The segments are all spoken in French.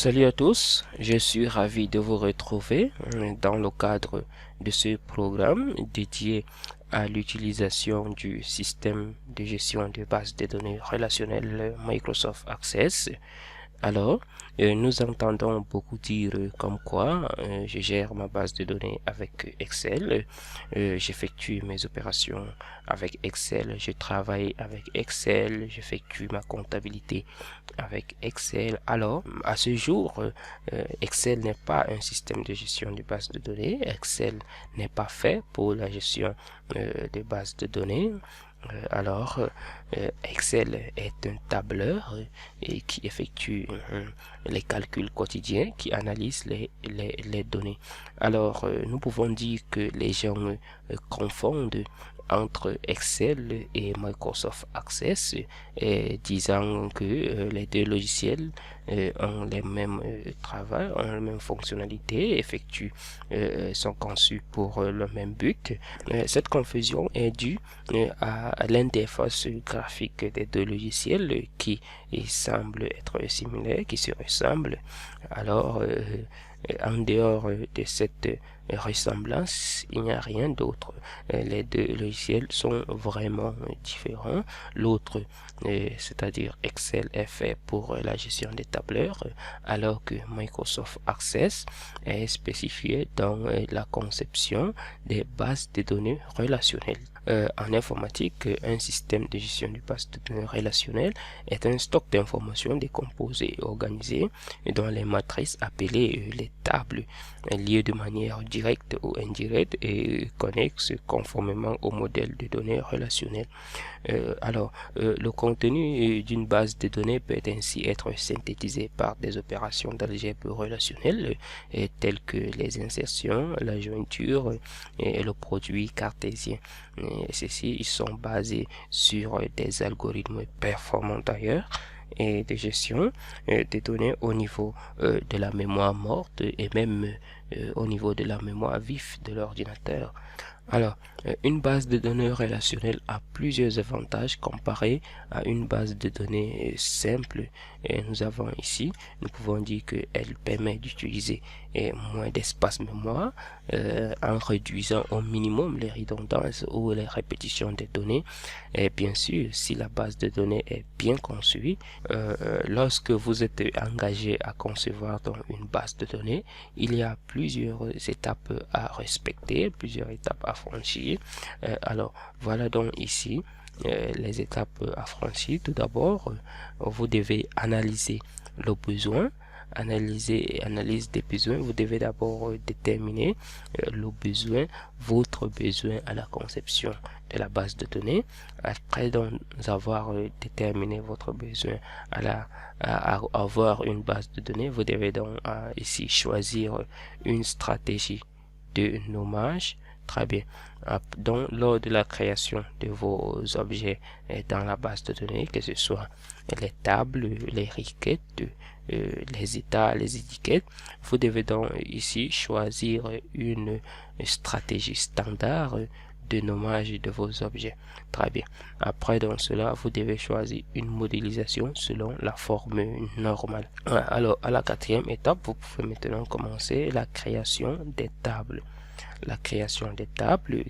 Salut à tous, je suis ravi de vous retrouver dans le cadre de ce programme dédié à l'utilisation du système de gestion de bases de données relationnelles Microsoft Access. Alors, nous entendons beaucoup dire comme quoi je gère ma base de données avec Excel, j'effectue mes opérations avec Excel, je travaille avec Excel, j'effectue ma comptabilité avec Excel. Alors, à ce jour, Excel n'est pas un système de gestion de bases de données. Excel n'est pas fait pour la gestion des bases de données. Excel est un tableur et qui effectue les calculs quotidiens, qui analyse les données. Alors, nous pouvons dire que les gens confondent entre Excel et Microsoft Access, disant que les deux logiciels ont les mêmes travaux, ont les mêmes fonctionnalités, sont conçus pour le même but. Cette confusion est due à l'interface graphique des deux logiciels qui semblent être similaires, qui se ressemblent. Alors, en dehors de cette ressemblance, il n'y a rien d'autre. Les deux logiciels sont vraiment différents. L'autre, c'est-à-dire Excel, est fait pour la gestion des tableurs, alors que Microsoft Access est spécifié dans la conception des bases de données relationnelles. En informatique, un système de gestion de bases de données relationnelles est un stock d'informations décomposées et organisées dont les matrices appelées les tables liées de manière directe ou indirecte et connexes conformément au modèle de données relationnelles. Le contenu d'une base de données peut ainsi être synthétisé par des opérations d'algèbre relationnelle telles que les insertions, la jointure et le produit cartésien. Ceux-ci ils sont basés sur des algorithmes performants d'ailleurs et de gestion des données au niveau de la mémoire morte et même au niveau de la mémoire vive de l'ordinateur. Alors, une base de données relationnelle a plusieurs avantages comparés à une base de données simple. Et nous pouvons dire qu'elle permet d'utiliser moins d'espace mémoire en réduisant au minimum les redondances ou les répétitions des données. Et bien sûr, si la base de données est bien conçue, lorsque vous êtes engagé à concevoir donc une base de données, il y a plusieurs étapes à respecter, plusieurs étapes à franchir. Voilà donc ici les étapes à franchir. Tout d'abord, vous devez analyser le besoin. Analyse des besoins. Vous devez d'abord déterminer votre besoin à la conception de la base de données. Après donc avoir déterminé votre besoin à avoir une base de données, vous devez donc ici choisir une stratégie de nommage. Très bien. Donc, lors de la création de vos objets dans la base de données, que ce soit les tables, les requêtes, les états, les étiquettes, vous devez donc ici choisir une stratégie standard de nommage de vos objets. Très bien. Après donc cela, vous devez choisir une modélisation selon la forme normale. Alors, à la quatrième étape, vous pouvez maintenant commencer la création des tables. La création des tables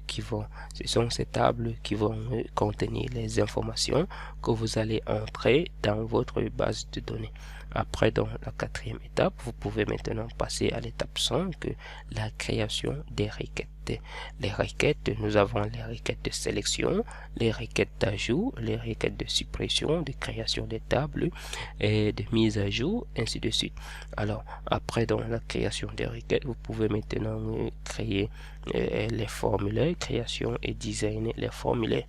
ce sont ces tables qui vont contenir les informations que vous allez entrer dans votre base de données. Après, dans la quatrième étape, vous pouvez maintenant passer à l'étape 5, la création des requêtes. Les requêtes, nous avons les requêtes de sélection, les requêtes d'ajout, les requêtes de suppression, de création des tables et de mise à jour, ainsi de suite. Alors, après, dans la création des requêtes, vous pouvez maintenant créer les formulaires, création et designer les formulaires.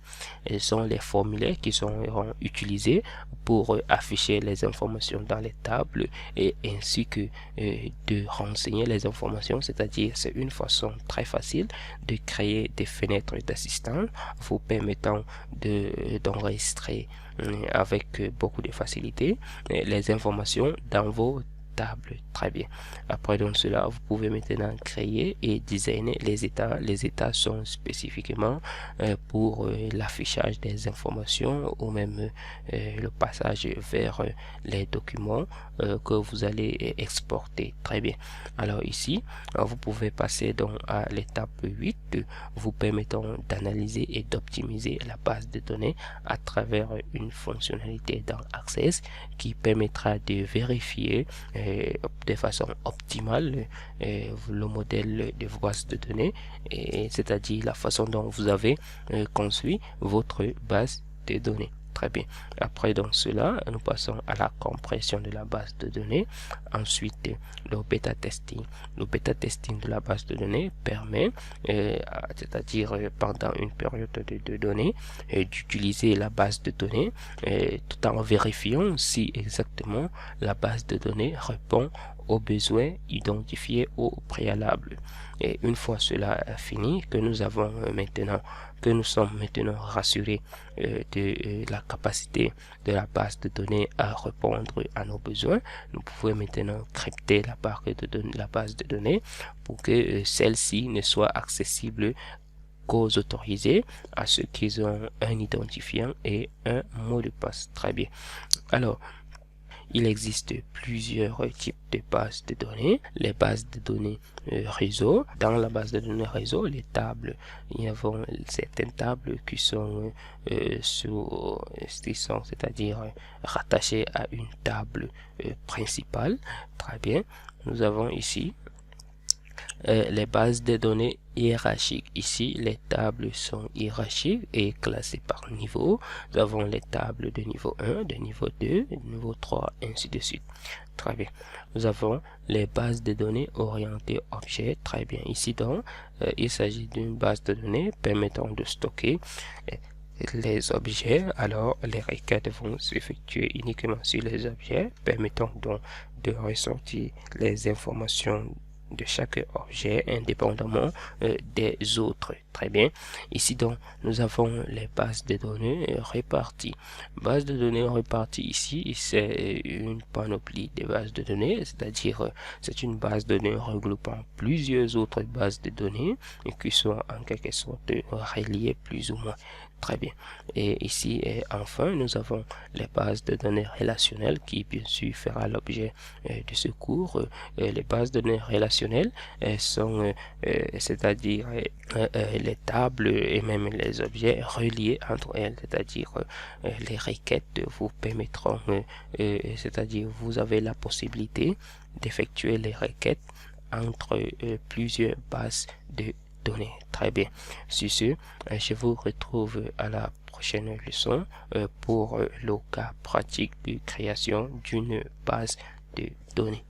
Ce sont les formulaires qui seront utilisés pour afficher les informations dans les tables et ainsi que de renseigner les informations, c'est-à-dire c'est une façon très facile de créer des fenêtres d'assistance vous permettant d'enregistrer avec beaucoup de facilité les informations dans vos table. Très bien. Après donc cela, vous pouvez maintenant créer et designer les états. Les états sont spécifiquement pour l'affichage des informations ou même le passage vers les documents que vous allez exporter. Très bien. Alors ici, vous pouvez passer donc à l'étape 8, vous permettant d'analyser et d'optimiser la base de données à travers une fonctionnalité dans Access qui permettra de vérifier de façon optimale le modèle de vos bases de données, c'est-à-dire la façon dont vous avez construit votre base de données. Très bien. Après donc cela, nous passons à la compression de la base de données. Ensuite, le bêta testing. Le bêta testing de la base de données permet, c'est-à-dire pendant une période de données, d'utiliser la base de données tout en vérifiant si exactement la base de données répond aux besoins identifiés au préalable. Et une fois cela fini, que nous sommes maintenant rassurés de la capacité de la base de données à répondre à nos besoins, nous pouvons maintenant crypter la base de données pour que celle-ci ne soit accessible qu'aux autorisés, à ceux qui ont un identifiant et un mot de passe. Très bien. Alors, il existe plusieurs types de bases de données. Les bases de données réseau. Dans la base de données réseau, les tables, il y a certaines tables qui sont c'est-à-dire rattachées à une table principale. Très bien. Nous avons ici les bases de données hiérarchiques. Ici, les tables sont hiérarchiques et classées par niveau. Nous avons les tables de niveau 1, de niveau 2, de niveau 3, ainsi de suite. Très bien. Nous avons les bases de données orientées objets. Très bien. Ici, donc, il s'agit d'une base de données permettant de stocker les objets. Alors, les requêtes vont s'effectuer uniquement sur les objets, permettant donc de ressortir les informations de chaque objet indépendamment des autres. Très bien. Ici donc nous avons les bases de données réparties. Base de données réparties ici, c'est une panoplie de bases de données, c'est-à-dire c'est une base de données regroupant plusieurs autres bases de données et qui sont en quelque sorte reliées plus ou moins. Très bien. Et ici, enfin, nous avons les bases de données relationnelles qui, bien sûr, fera l'objet de ce cours. Les bases de données relationnelles sont, c'est-à-dire les tables et même les objets reliés entre elles, c'est-à-dire les requêtes vous permettront, c'est-à-dire vous avez la possibilité d'effectuer les requêtes entre plusieurs bases de données. Très bien. Sur ce, je vous retrouve à la prochaine leçon pour le cas pratique de création d'une base de données.